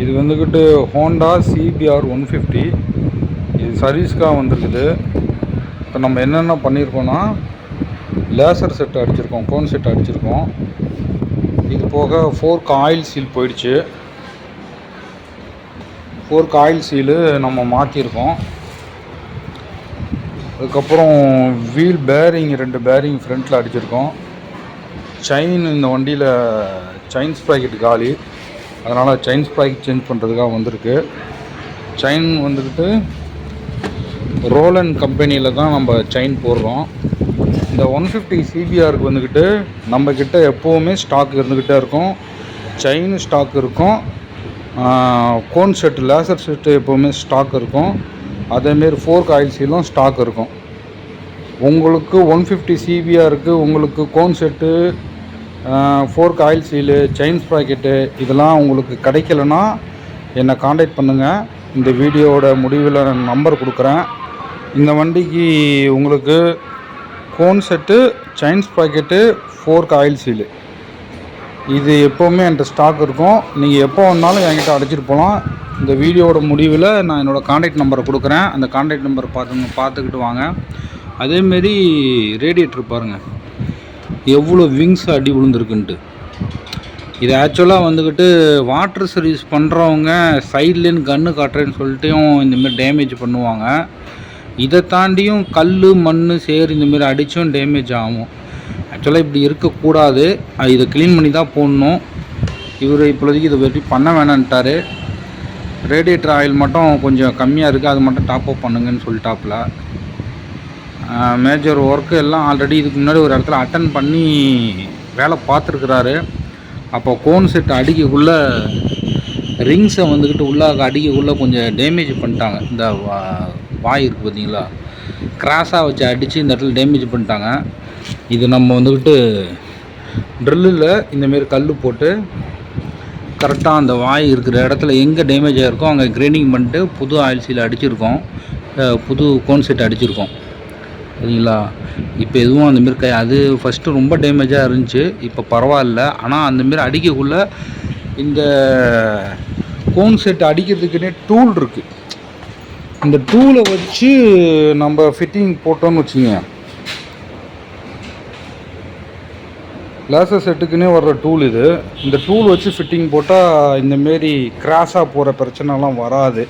இது வந்துக்கிட்டு Honda CPR 150. இது சர்வீஸ்க்காக வந்துருக்குது. இப்போ நம்ம என்னென்ன பண்ணியிருக்கோன்னா, லேசர் செட் அடிச்சிருக்கோம், கோன் செட் அடிச்சிருக்கோம். இது போக ஃபோர்க் ஆயில் சீல் போயிடுச்சு. ஃபோர்க் ஆயில் சீலு நம்ம மாற்றிருக்கோம். அதுக்கப்புறம் வீல் பேரிங் 2 பேரிங் ஃப்ரண்ட்டில் அடிச்சிருக்கோம். செயின் இந்த வண்டியில் செயின் ஸ்ப்ராக்கெட் காலி, அதனால் செயின் ஸ்ப்ராக்கெட் சேஞ்ச் பண்ணுறதுக்காக வந்திருக்கு. செயின் வந்துக்கிட்டு ரோலன் கம்பெனியில் தான் நம்ம செயின் போடுறோம். இந்த 150 சிபிஆருக்கு வந்துக்கிட்டு நம்மக்கிட்ட எப்போவுமே ஸ்டாக் இருந்துக்கிட்டே இருக்கும். செயின் ஸ்டாக் இருக்கும், கோன் செட்டு லேசர் செட்டு எப்போவுமே ஸ்டாக் இருக்கும். அதேமாரி ஃபோர்க் ஆயில் சீலும் ஸ்டாக் இருக்கும். உங்களுக்கு 150 சிபிஆருக்கு உங்களுக்கு cone set, fork oil seal, chain sprocket இதெல்லாம் உங்களுக்கு கிடைக்கலன்னா என்னை காண்டாக்ட் பண்ணுங்கள். இந்த வீடியோவோட முடிவில் நான் நம்பர் கொடுக்குறேன். இந்த வண்டிக்கு உங்களுக்கு cone set, chain sprocket, fork oil seal இது எப்போவுமே என்கிட்ட ஸ்டாக் இருக்கும். நீங்கள் எப்போ வந்தாலும் என்கிட்ட அழைச்சிட்டு போகலாம். இந்த வீடியோவோட முடிவில் நான் என்னோடய காண்டாக்ட் நம்பரை கொடுக்குறேன். அந்த காண்டாக்ட் நம்பரை பார்த்துக்கிட்டு வாங்க. அதேமாரி ரேடியேட்டர் பாருங்கள் எவ்வளோ விங்ஸ் அடி விழுந்துருக்குன்ட்டு. இது ஆக்சுவலாக வந்துக்கிட்டு வாட்டர் சர்வீஸ் பண்ணுறவங்க சைட்லேருந்து கன்று காட்டுறேன்னு சொல்லிட்டும் இந்தமாரி டேமேஜ் பண்ணுவாங்க. இதை தாண்டியும் கல், மண், சேர் இந்தமாரி அடித்தும் டேமேஜ் ஆகும். ஆக்சுவலாக இப்படி இருக்கக்கூடாது. இதை க்ளீன் பண்ணி தான் போடணும். இவர் இப்போதைக்கு இதை பற்றி பண்ண வேணான்ட்டார். ரேடியேட்டர் ஆயில் மட்டும் கொஞ்சம் கம்மியாக இருக்குது, அது மட்டும் டாப் அப் பண்ணுங்கன்னு சொல்லிட்டாப்புல. மேஜர் ஒர்க்கு எல்லாம் ஆல்ரெடி இதுக்கு முன்னாடி ஒரு இடத்துல அட்டன் பண்ணி வேலை பார்த்துருக்குறாரு. அப்போ கோன் செட் அடிக்கக்குள்ளே ரிங்ஸை வந்துக்கிட்டு உள்ளாக அடிக்கக்குள்ளே கொஞ்சம் டேமேஜ் பண்ணிட்டாங்க. இந்த வாய் இருக்குது பார்த்தீங்களா, கிராஸாக வச்சு அடித்து இந்த இடத்துல டேமேஜ் பண்ணிட்டாங்க. இது நம்ம வந்துக்கிட்டு ட்ரில்லில் இந்தமாரி கல் போட்டு கரெக்டாக அந்த வாய் இருக்கிற இடத்துல எங்கே டேமேஜ் ஆகிருக்கோ அங்கே கிரைண்டிங் பண்ணிட்டு புது ஆயில் சீல் அடிச்சிருக்கோம், புது கோன் செட் அடிச்சிருக்கோம் சரிங்களா. இப்போ எதுவும் அந்தமாரி அது ஃபஸ்ட்டு ரொம்ப டேமேஜாக இருந்துச்சு, இப்போ பரவாயில்ல. ஆனால் அந்தமாரி அடிக்கக்குள்ளே இந்த கோன் செட் அடிக்கிறதுக்குன்னே டூல் இருக்குது. இந்த டூலை வச்சு நம்ம ஃபிட்டிங் போட்டோன்னு வச்சுங்க, லேசர் செட்டுக்குன்னே வர்ற டூல் இது. இந்த டூல் வச்சு ஃபிட்டிங் போட்டால் இந்தமாரி கிராஸாக போகிற பிரச்சனைலாம் வராது.